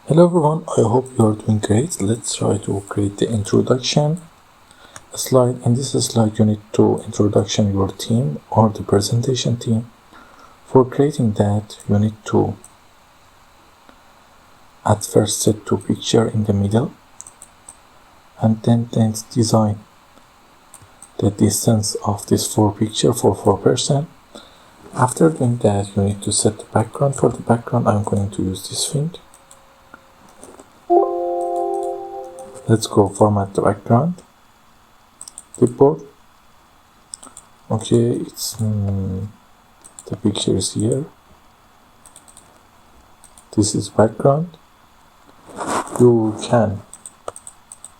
Hello everyone, I hope you are doing great. Let's try to create the introduction slide. In this slide you need to introduction your team or the presentation team. For creating that you need to at first set two picture in the middle and then design the distance of this four picture for 4%. After doing that you need to set the background. For the background I'm going to use this thing. Let's go format the background, clipboard. Okay, it's the picture is here. This is background. You can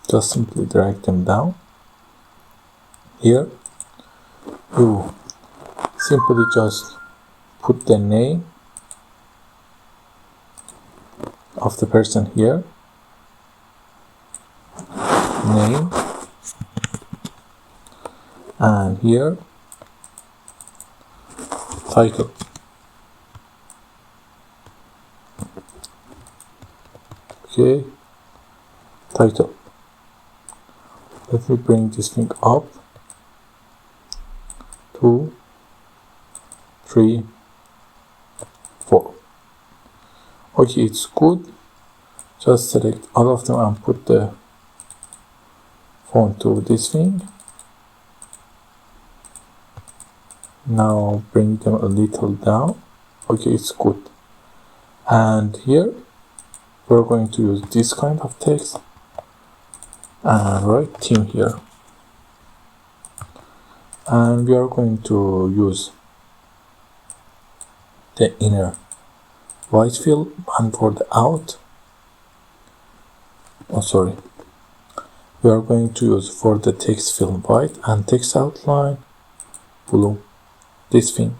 just simply drag them down. Here, you simply just put the name of the person here. Name, and here title. Okay, title. Let me bring this thing up. 2, 3, 4. Okay, it's good. Just select all of them and put the font to this thing. Now bring them a little down. Okay, it's good. And here we're going to use this kind of text and write team here. And we are going to use the inner white fill, and for the out, we are going to use for the text fill white and text outline blue. This thing,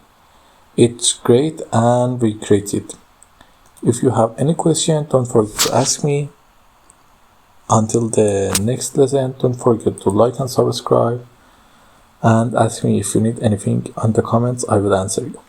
it's great and we create it. If you have any question, don't forget to ask me. Until the next lesson, don't forget to like and subscribe and ask me if you need anything on the comments. I will answer you.